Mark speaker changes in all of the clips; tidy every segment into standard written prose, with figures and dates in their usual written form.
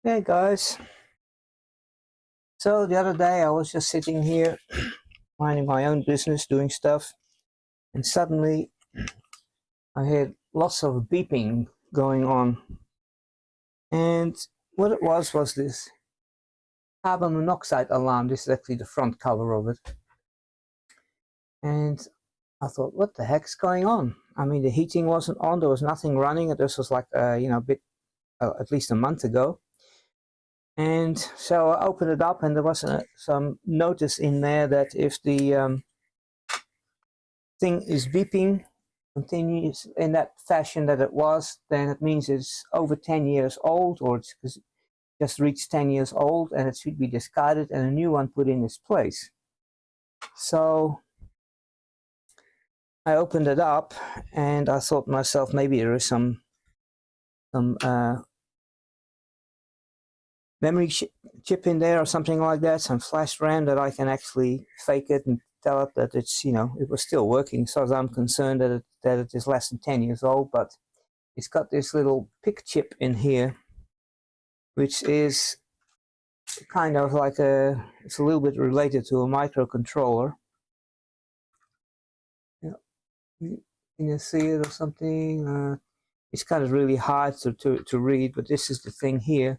Speaker 1: Hey guys, so the other day I was just sitting here minding my own business, doing stuff, and suddenly I heard lots of beeping going on. And what it was this carbon monoxide alarm. This is actually the front cover of it. And I thought, what the heck's going on? I mean, the heating wasn't on, there was nothing running. This was like, a bit, at least a month ago. And so I opened it up, and there was some notice in there that if the thing is beeping continues in that fashion that it was, then it means it's over 10 years old, or it's just reached 10 years old, and it should be discarded and a new one put in its place. So I opened it up and I thought to myself, maybe there is some memory chip in there or something like that, some flash RAM that I can actually fake it and tell it that it's, it was still working. So as I'm concerned that it is less than 10 years old, but it's got this little PIC chip in here, which is kind of like it's a little bit related to a microcontroller. Can you see it or something? It's kind of really hard to read, but this is the thing here.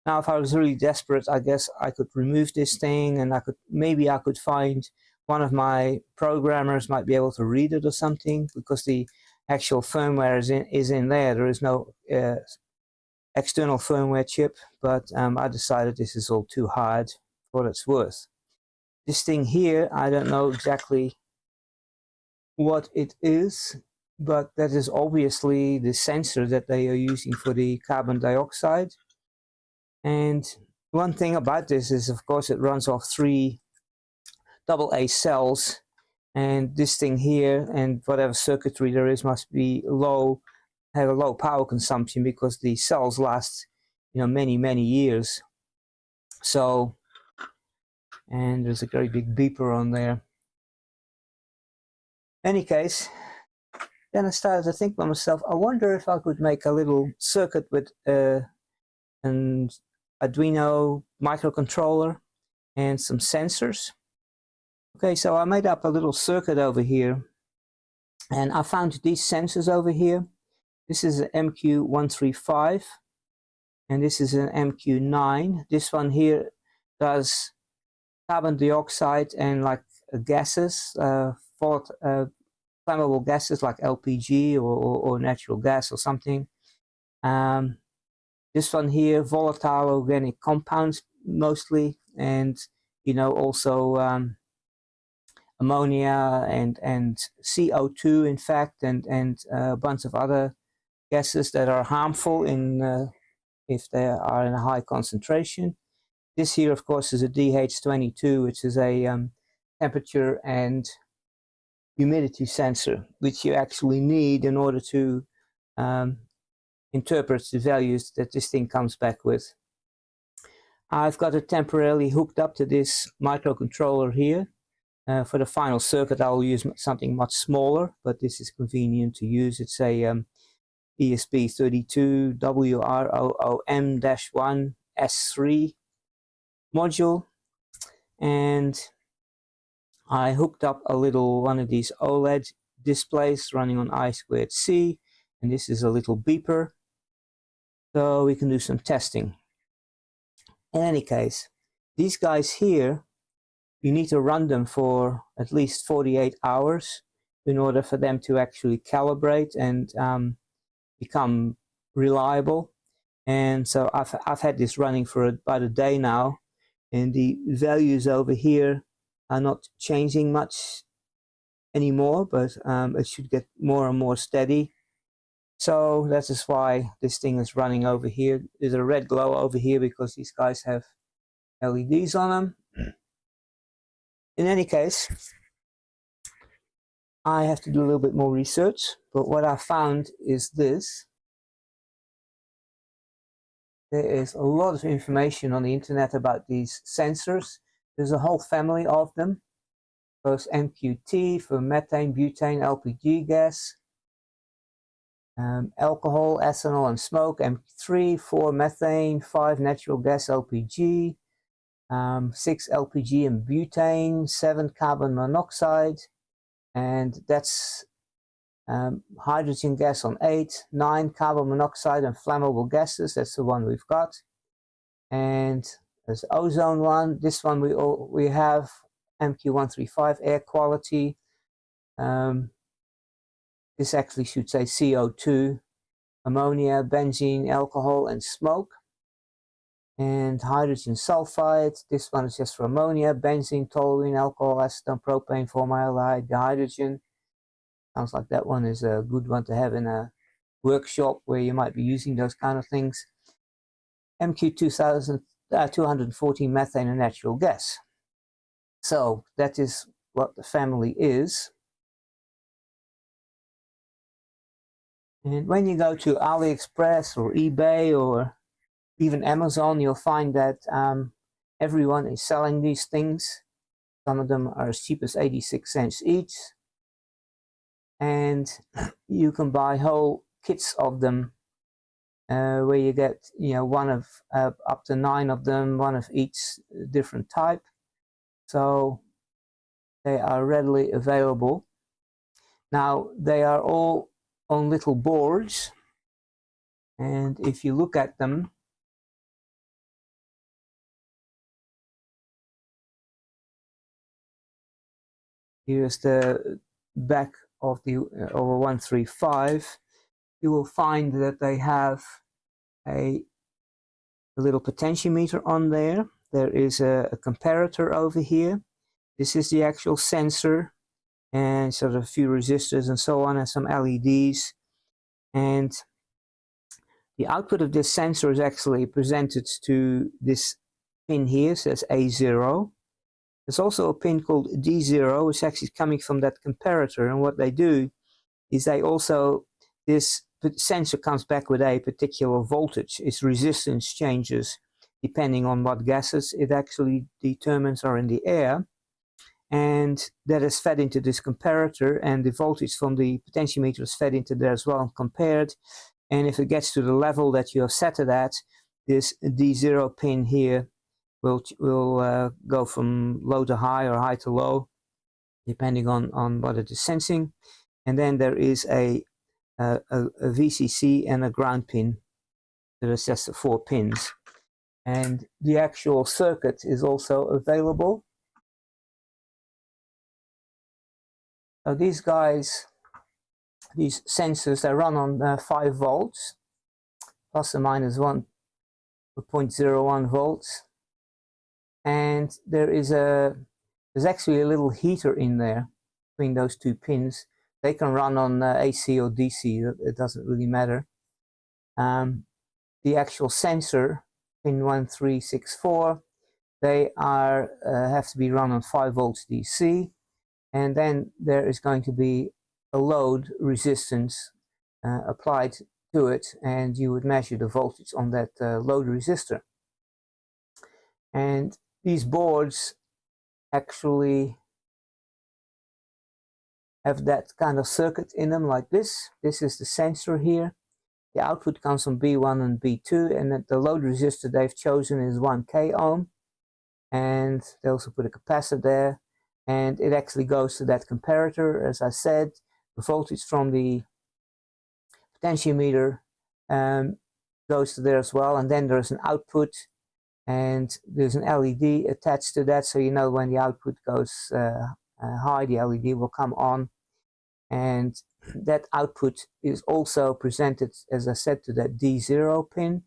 Speaker 1: Now, if I was really desperate, I guess I could remove this thing, and maybe I could find one of my programmers might be able to read it or something, because the actual firmware is in there. There is no external firmware chip, but I decided this is all too hard for what it's worth. This thing here, I don't know exactly what it is, but that is obviously the sensor that they are using for the carbon dioxide. And one thing about this is, of course, it runs off 3 AA cells, and this thing here and whatever circuitry there is must be have a low power consumption, because the cells last many years. So, and there's a very big beeper on there. In any case, then I started to think by myself, I wonder if I could make a little circuit with an Arduino microcontroller and some sensors. Okay, so I made up a little circuit over here, and I found these sensors over here. This is an MQ135, and this is an MQ9. This one here does carbon dioxide and like gases, flammable gases like LPG or natural gas or something. This one here, volatile organic compounds mostly, and also ammonia and CO2, in fact, and a bunch of other gases that are harmful if they are in a high concentration. This here, of course, is a DH22, which is a temperature and humidity sensor, which you actually need in order to interpret the values that this thing comes back with. I've got it temporarily hooked up to this microcontroller here. For the final circuit, I'll use something much smaller, but this is convenient to use. It's a ESP32WROOM-1S3 module, and I hooked up one of these OLED displays running on I2C, and this is a little beeper, so we can do some testing. In any case, these guys here, you need to run them for at least 48 hours in order for them to actually calibrate and become reliable. And so I've had this running for about a day now, and the values over here are not changing much anymore, but it should get more and more steady. So that is why this thing is running over here. There's a red glow over here because these guys have LEDs on them. In any case, I have to do a little bit more research, but what I found is this. There is a lot of information on the internet about these sensors. There's a whole family of them. There's MQT for methane, butane, LPG gas. alcohol, ethanol and smoke, MP3, 4 methane, 5 natural gas LPG, 6 LPG and butane, 7 carbon monoxide, and that's hydrogen gas on 8, 9 carbon monoxide and flammable gases, that's the one we've got. And there's ozone one, this one we have MQ135, air quality. This actually should say CO2, ammonia, benzene, alcohol and smoke. And hydrogen sulfide, this one is just for ammonia, benzene, toluene, alcohol, acetone, propane, formaldehyde, dihydrogen. Sounds like that one is a good one to have in a workshop where you might be using those kind of things. MQ214, methane and natural gas. So that is what the family is. And when you go to AliExpress or eBay or even Amazon, you'll find that everyone is selling these things. Some of them are as cheap as 86 cents each. And you can buy whole kits of them where you get, one of up to 9 of them, one of each different type. So they are readily available. Now they are all on little boards, and if you look at them, here's the back of the over 135. You will find that they have a little potentiometer on there. There is a comparator over here. This is the actual sensor, and sort of a few resistors and so on, and some LEDs. And the output of this sensor is actually presented to this pin here, says A0. There's also a pin called D0, which actually is coming from that comparator, and what they do is this sensor comes back with a particular voltage. Its resistance changes depending on what gases it actually determines are in the air, and that is fed into this comparator, and the voltage from the potentiometer is fed into there as well and compared. And if it gets to the level that you have set it at, this D0 pin here will go from low to high or high to low, depending on what it is sensing. And then there is a VCC and a ground pin. There's just 4 pins. And the actual circuit is also available. So these guys, these sensors, they run on 5 volts, plus or minus 1.01 volts. And there's actually a little heater in there between those 2 pins. They can run on AC or DC, it doesn't really matter. The actual sensor, pin 1364, they have to be run on 5 volts DC, and then there is going to be a load resistance applied to it, and you would measure the voltage on that load resistor. And these boards actually have that kind of circuit in them like this. This is the sensor here. The output comes from B1 and B2, and the load resistor they've chosen is 1k ohm. And they also put a capacitor there, and it actually goes to that comparator. As I said, the voltage from the potentiometer goes to there as well, and then there's an output, and there's an LED attached to that, so you know when the output goes high, the LED will come on. And that output is also presented, as I said, to that D0 pin.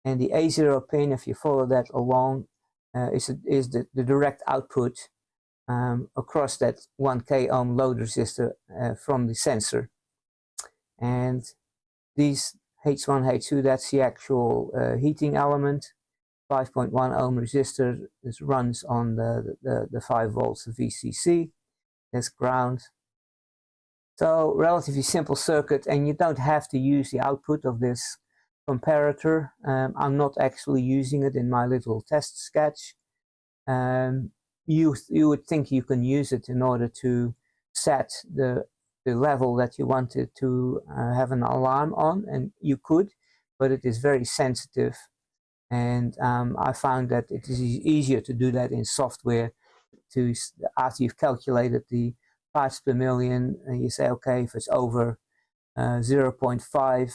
Speaker 1: And the A0 pin, if you follow that along, is the direct output across that 1k ohm load resistor from the sensor. And these H1, H2, that's the actual heating element. 5.1 ohm resistor. This runs on the 5 volts of VCC. That's ground. So relatively simple circuit, and you don't have to use the output of this comparator. I'm not actually using it in my little test sketch. You would think you can use it in order to set the the level that you wanted to have an alarm on, and you could, but it is very sensitive. And I found that it is easier to do that in software. After you've calculated the parts per million, and you say, okay, if it's over 0.5,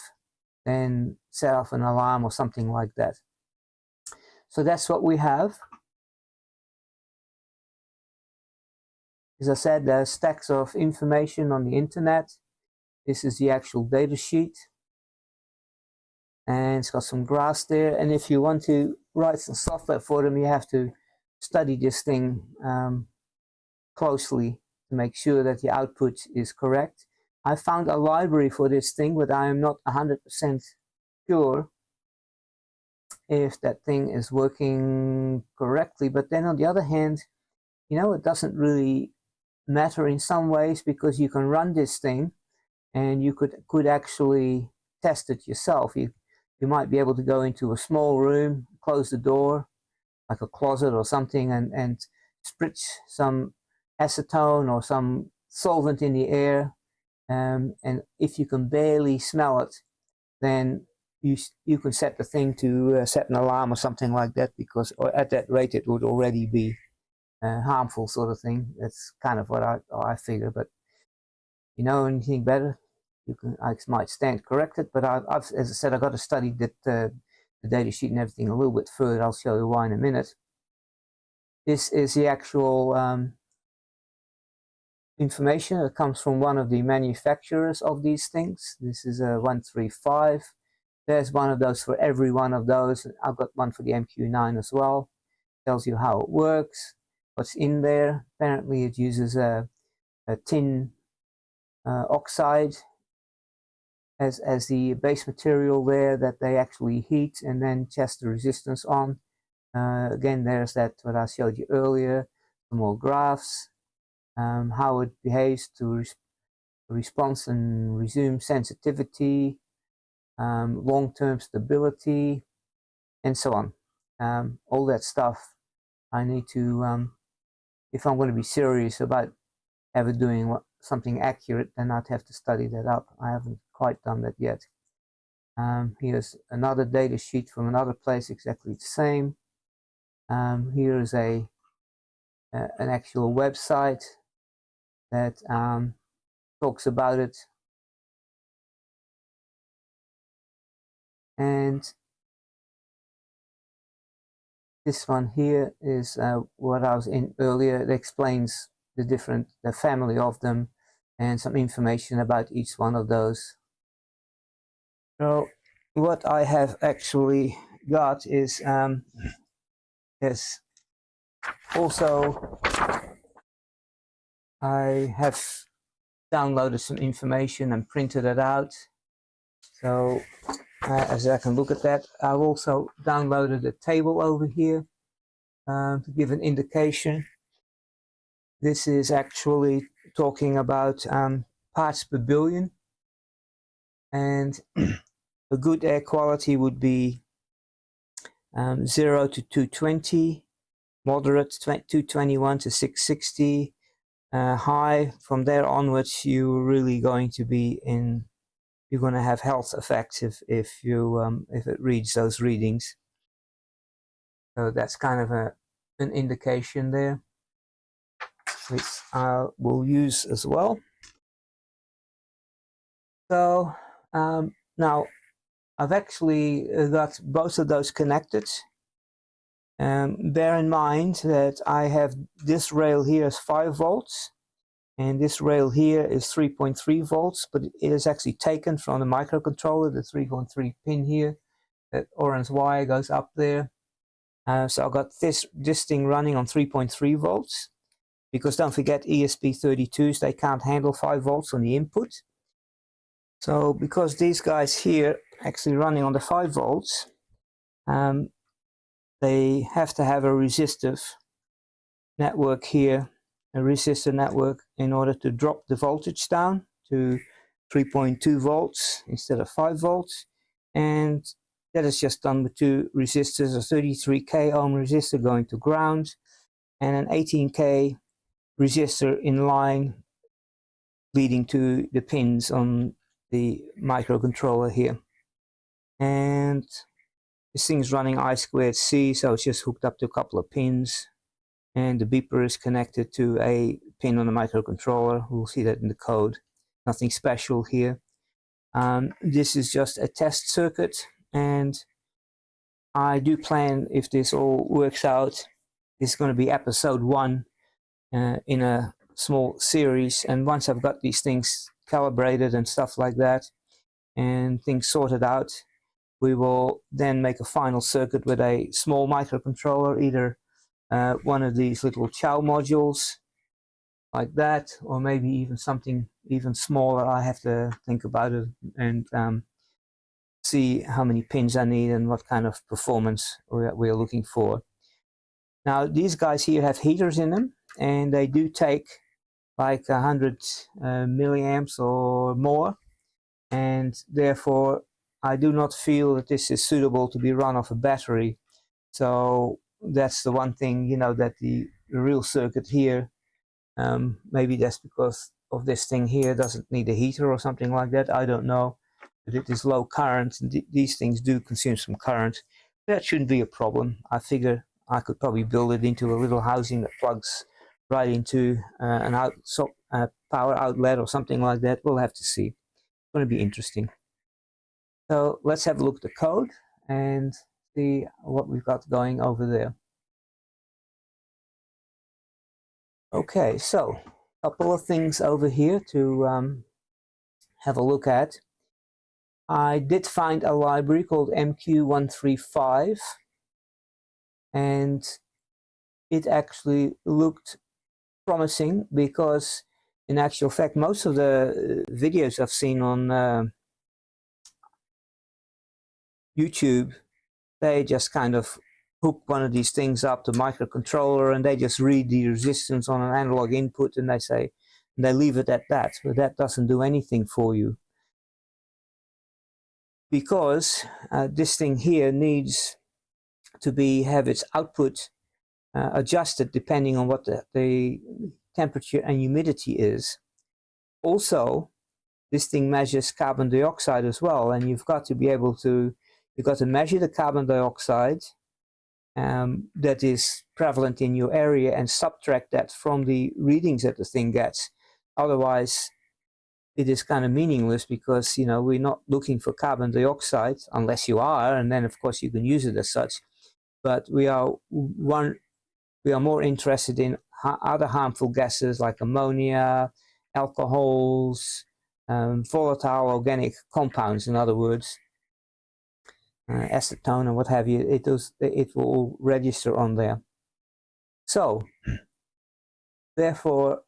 Speaker 1: then set off an alarm or something like that. So that's what we have. As I said, there are stacks of information on the internet. This is the actual data sheet. And it's got some graphs there. And if you want to write some software for them, you have to study this thing closely to make sure that the output is correct. I found a library for this thing, but I am not 100% sure if that thing is working correctly. But then on the other hand, you know, it doesn't really matter in some ways, because you can run this thing and you could actually test it yourself. You might be able to go into a small room, close the door, like a closet or something, and spritz some acetone or some solvent in the air. And if you can barely smell it, then you can set the thing to set an alarm or something like that, because at that rate it would already be harmful, sort of thing. That's kind of what I figure. But you know anything better, I might stand corrected. But I've, as I said, I've got to study that the data sheet and everything a little bit further. I'll show you why in a minute. This is the actual information that comes from one of the manufacturers of these things. This is a 135. There's one of those for every one of those. I've got one for the MQ9 as well. Tells you how it works, what's in there. Apparently it uses a tin oxide as the base material there that they actually heat and then test the resistance on. Again, there's that what I showed you earlier, some more graphs, how it behaves to response and resume sensitivity, long-term stability, and so on. All that stuff I need to, if I'm going to be serious about ever doing something accurate, then I'd have to study that up. I haven't quite done that yet. Here's another data sheet from another place, exactly the same. Here is an actual website that talks about it. And this one here is what I was in earlier. It explains the family of them, and some information about each one of those. So what I have actually got is also I have downloaded some information and printed it out. So as I can look at that, I've also downloaded a table over here to give an indication. This is actually talking about parts per billion, and a good air quality would be 0 to 220, moderate 221 to 660, high. From there onwards, you're really going to be in. You're going to have health effects if it reads those readings. So that's kind of an indication there, which I will use as well. So now I've actually got both of those connected. Bear in mind that I have this rail here is 5 volts, and this rail here is 3.3 volts, but it is actually taken from the microcontroller, the 3.3 pin here. That orange wire goes up there. So I've got this thing running on 3.3 volts, because don't forget ESP32s, they can't handle 5 volts on the input. So because these guys here actually running on the 5 volts, they have to have a resistive network here, a resistor network, in order to drop the voltage down to 3.2 volts instead of 5 volts. And that is just done with 2 resistors, a 33k ohm resistor going to ground, and an 18k resistor in line leading to the pins on the microcontroller here. And this thing's running I2C, so it's just hooked up to a couple of pins, and the beeper is connected to a pin on the microcontroller. We'll see that in the code. Nothing special here. This is just a test circuit, and I do plan, if this all works out, this is going to be episode 1 in a small series. And once I've got these things calibrated and stuff like that, and things sorted out, we will then make a final circuit with a small microcontroller, either one of these little chow modules like that, or maybe even something even smaller. I have to think about it and see how many pins I need and what kind of performance we're looking for. Now these guys here have heaters in them, and they do take like 100 milliamps or more, and therefore I do not feel that this is suitable to be run off a battery. So that's the one thing, you know, that the real circuit here, maybe that's because of this thing here, doesn't need a heater or something like that, I don't know. But it is low current, and these things do consume some current. That shouldn't be a problem. I figure I could probably build it into a little housing that plugs right into an power outlet or something like that. We'll have to see. It's going to be interesting. So let's have a look at the code and see what we've got going over there. Okay, so a couple of things over here to have a look at. I did find a library called MQ135, and it actually looked promising, because in actual fact most of the videos I've seen on YouTube, they just kind of hook one of these things up to microcontroller and they just read the resistance on an analog input, and they leave it at that. But that doesn't do anything for you, because this thing here needs to have its output adjusted depending on what the temperature and humidity is. Also, this thing measures carbon dioxide as well, and you've got to measure the carbon dioxide that is prevalent in your area and subtract that from the readings that the thing gets. Otherwise, it is kind of meaningless, because, you know, we're not looking for carbon dioxide unless you are, and then of course you can use it as such. But we are more interested in other harmful gases like ammonia, alcohols, volatile organic compounds, in other words, acetone and what have you. It will register on there. So therefore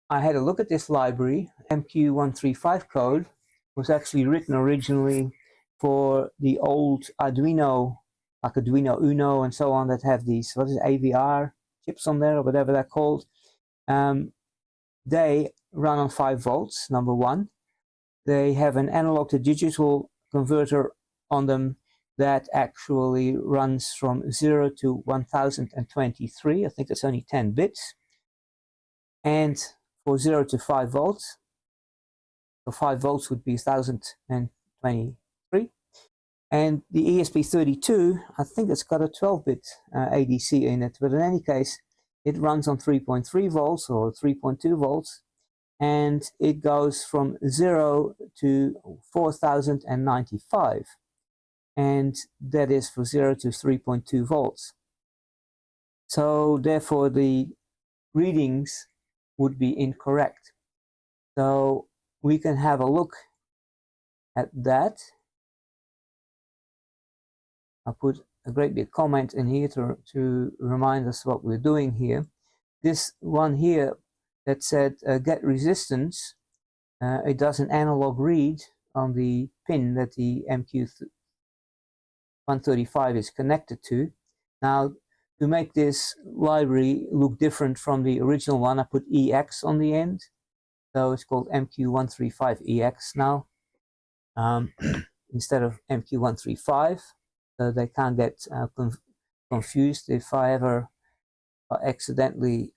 Speaker 1: I had a look at this library. MQ135 code was actually written originally for the old Arduino, like Arduino Uno and so on, that have these, what is it, AVR chips on there, or whatever they're called. They run on 5 volts, number one. They have an analog to digital converter on them that actually runs from 0 to 1023. I think that's only 10 bits. And for 0 to 5 volts, so 5 volts would be 1023. And the ESP32, I think it's got a 12-bit ADC in it, but in any case, it runs on 3.3 volts or 3.2 volts, and it goes from 0 to 4095, and that is for 0 to 3.2 volts. So therefore the readings would be incorrect. So we can have a look at that. I'll put a great big comment in here to remind us what we're doing here. This one here that said get resistance, it does an analog read on the pin that the MQ135 is connected to. Now, to make this library look different from the original one, I put EX on the end. So it's called MQ135EX now, instead of MQ135. So they can't get confused if I ever accidentally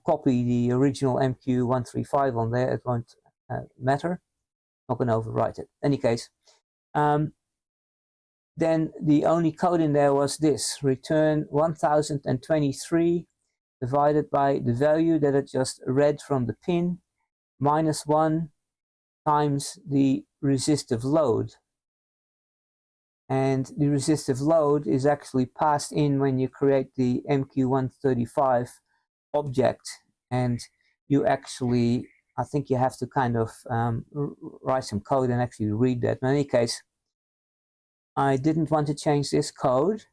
Speaker 1: copy the original MQ135 on there, it won't matter. Not going to overwrite it. In any case, then the only code in there was this: return 1023 divided by the value that it just read from the pin minus 1 times the resistive load. And the resistive load is actually passed in when you create the MQ135 object, and you actually, I think you have to kind of write some code and actually read that. In any case, I didn't want to change this code,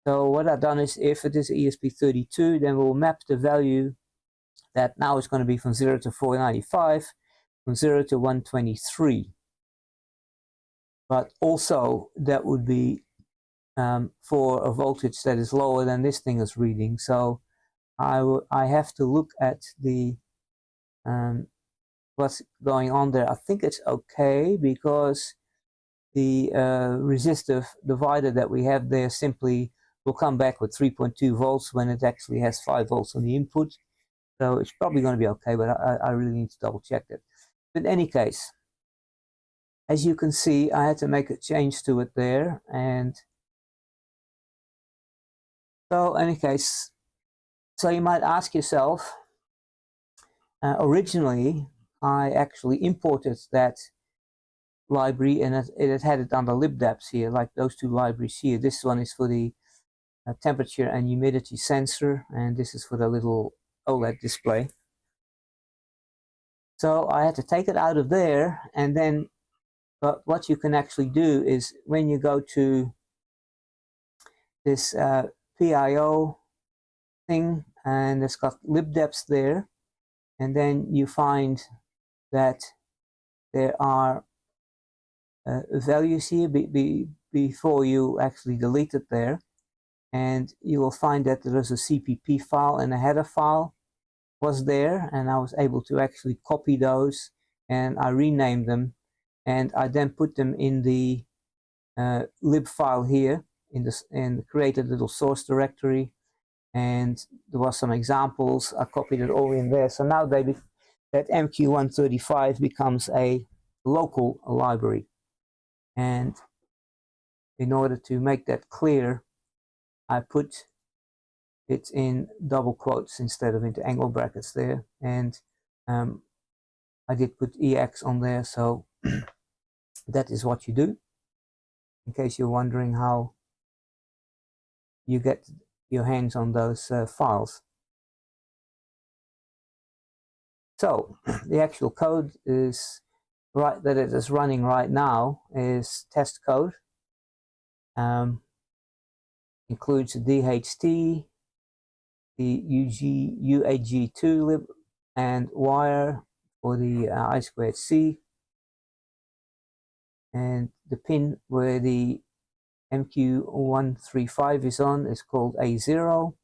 Speaker 1: so what I've done is, if it is ESP32, then we'll map the value that now is going to be from 0 to 495, from 0 to 123. But also that would be for a voltage that is lower than this thing is reading. So I have to look at the what's going on there. I think it's okay, because the resistive divider that we have there simply will come back with 3.2 volts when it actually has 5 volts on the input. So it's probably going to be okay, but I really need to double check that. But in any case, as you can see, I had to make a change to it there. And so in any case, so you might ask yourself, originally I actually imported that library, and it had it under libdepths here, like those two libraries here. This one is for the temperature and humidity sensor, and this is for the little OLED display. So I had to take it out of there, and then, but what you can actually do is, when you go to this PIO thing, and it's got libdepths there, and then you find that there are values here before you actually delete it there, and you will find that there is a CPP file and a header file was there, and I was able to actually copy those, and I renamed them, and I then put them in the lib file here and created a little source directory, and there was some examples. I copied it all in there. So now that MQ135 becomes a local library, and in order to make that clear, I put it in double quotes instead of into angle brackets there, and I did put EX on there. So that is what you do, in case you're wondering how you get your hands on those files. So the actual code is that it is running right now is test code. Includes the DHT, the UAG2 lib, and wire for the I2C, and the pin where the MQ135 is on is called A0,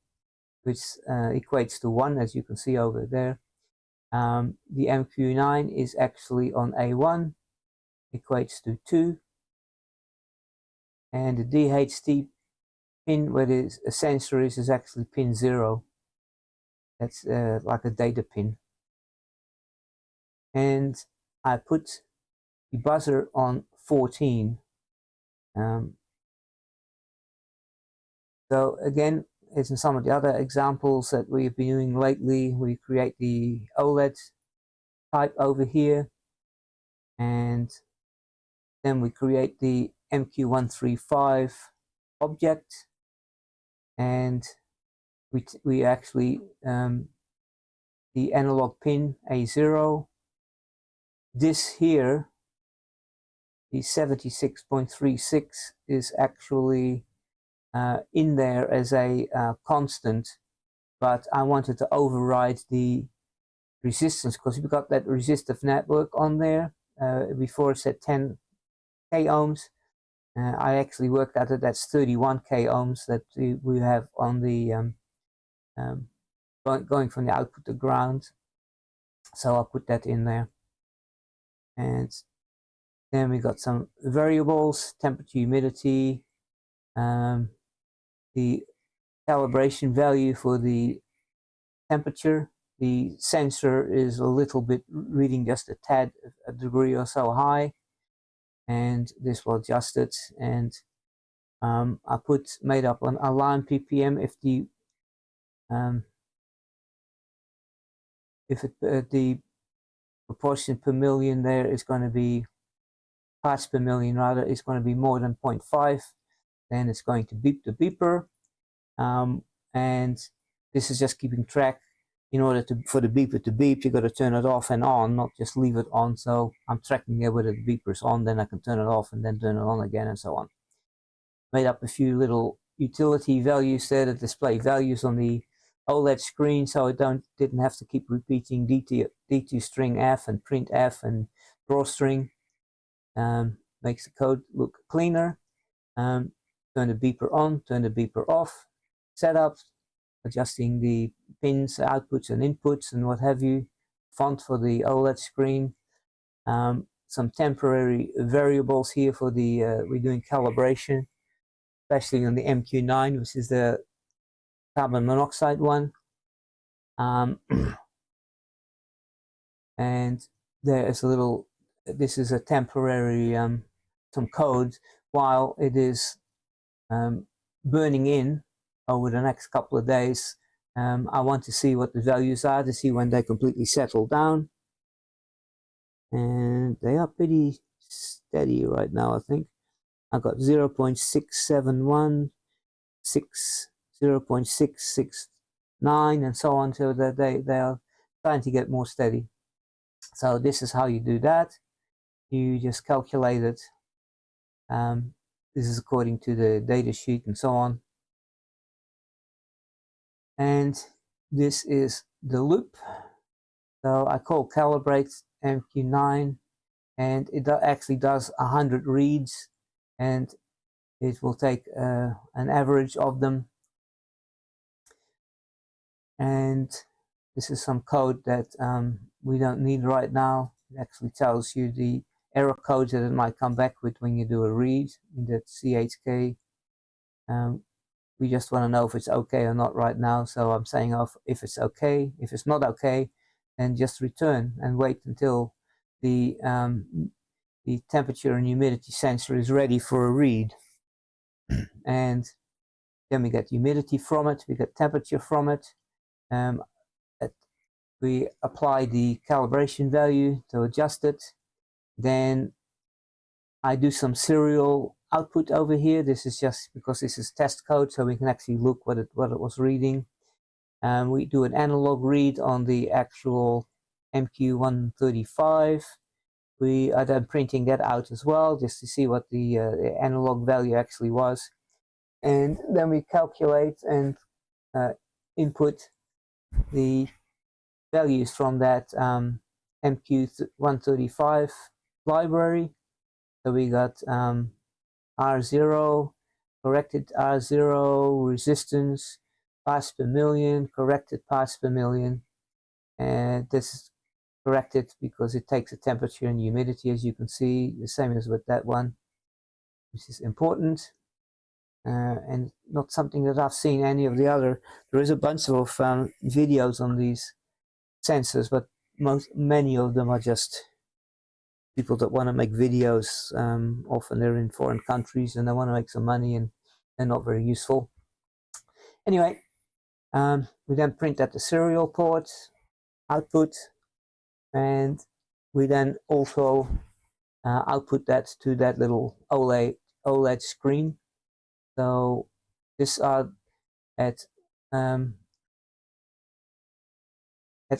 Speaker 1: which equates to 1, as you can see over there. The MQ9 is actually on A1, equates to 2, and the DHT pin where the sensor is actually pin 0. That's like a data pin. And I put the buzzer on 14. So again, as in some of the other examples that we've been doing lately, we create the OLED type over here, and then we create the MQ135 object, and we actually the analog pin A0. This here, the 76.36, is actually in there as a constant, but I wanted to override the resistance, because we've got that resistive network on there. Before it said 10k ohms. I actually worked out that that's 31k ohms that we have on the going from the output to ground. So I'll put that in there. And then we got some variables: temperature, humidity, the calibration value for the temperature. The sensor is a little bit reading just a tad, a degree or so high, and this will adjust it. And I made up an alarm ppm if the the proportion per million there is going to be parts per million, rather, is going to be more than 0.5, then it's going to beep the beeper. And this is just keeping track. In order for the beeper to beep, you got to turn it off and on, not just leave it on. So I'm tracking it whether the beeper's on, then I can turn it off and then turn it on again, and so on. Made up a few little utility values there that display values on the OLED screen, so I didn't have to keep repeating D2 string F and print F and drawstring. Makes the code look cleaner. Turn the beeper on, turn the beeper off. Setup, adjusting the pins, outputs and inputs and what have you. Font for the OLED screen. Some temporary variables here for the we're doing calibration, especially on the MQ9, which is the carbon monoxide one. And there is a little, this is a temporary some code while it is burning in over the next couple of days. I want to see what the values are, to see when they completely settle down, and they are pretty steady right now. I think I've got 0.671, 0.669 and so on, so that they are trying to get more steady. So this is how you do that. You just calculate it. This is according to the data sheet and so on. And this is the loop. So I call calibrate MQ9, and it actually does 100 reads, and it will take an average of them. And this is some code that we don't need right now. It actually tells you the error codes that it might come back with when you do a read in that CHK. We just want to know if it's okay or not right now. So I'm saying if it's okay. If it's not okay, then just return and wait until the temperature and humidity sensor is ready for a read. And then we get humidity from it, we get temperature from it. We apply the calibration value to adjust it. Then I do some serial output over here. This is just because this is test code, so we can actually look what it was reading. We do an analog read on the actual MQ135. We are then printing that out as well, just to see what the analog value actually was. And then we calculate and input the values from that MQ135 library. So we got R0, corrected R0, resistance, parts per million, corrected parts per million. And this is corrected because it takes the temperature and humidity, as you can see, the same as with that one, which is important. And not something that I've seen any of the other. There is a bunch of videos on these sensors, but many of them are just people that want to make videos. Often they're in foreign countries and they want to make some money, and they're not very useful. Anyway, we then print at the serial port output, and we then also output that to that little OLED screen. So this are at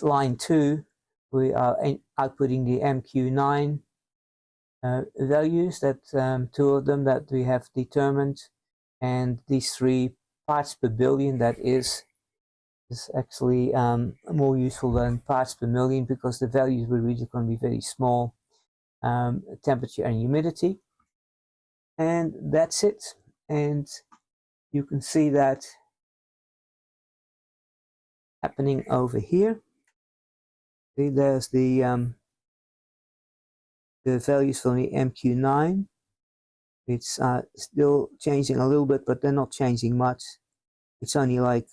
Speaker 1: line 2, we are outputting the MQ9 values, that 2 of them that we have determined, and these 3 parts per billion, that is actually more useful than parts per million, because the values we read are going to be very small. Temperature and humidity, and that's it. And you can see that happening over here. See, there's the values from the MQ9. It's still changing a little bit, but they're not changing much. It's only like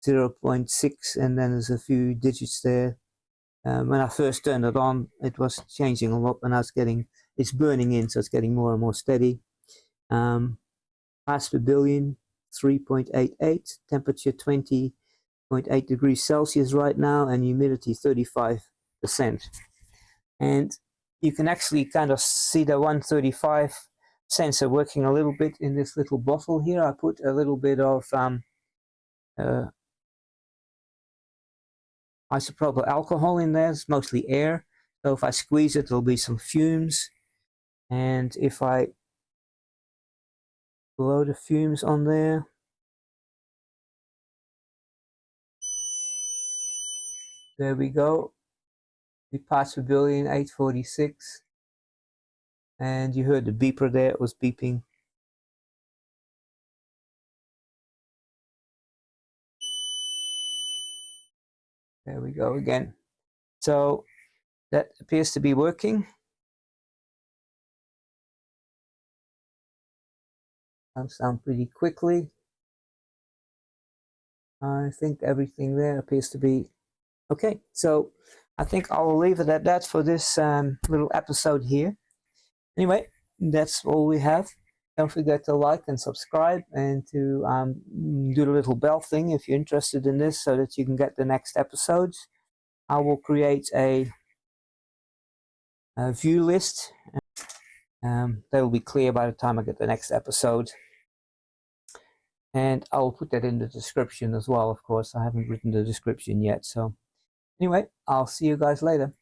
Speaker 1: 0.6, and then there's a few digits there. When I first turned it on, it was changing a lot, and it's burning in, so it's getting more and more steady. Parts per billion, 3.88, temperature 20.8 degrees Celsius right now, and humidity 35%. And you can actually kind of see the 135 sensor working a little bit in this little bottle here. I put a little bit of isopropyl alcohol in there. It's mostly air, so if I squeeze it, there'll be some fumes, and if I blow the fumes on there, there we go. The parts per billion, 846, and you heard the beeper there. It was beeping. There we go again. So that appears to be working. Comes down pretty quickly. I think everything there appears to be okay. So I think I'll leave it at that for this little episode here. Anyway, that's all we have. Don't forget to like and subscribe, and to do the little bell thing if you're interested in this, so that you can get the next episodes. I will create a view list. That will be clear by the time I get the next episode. And I'll put that in the description as well, of course. I haven't written the description yet. So anyway, I'll see you guys later.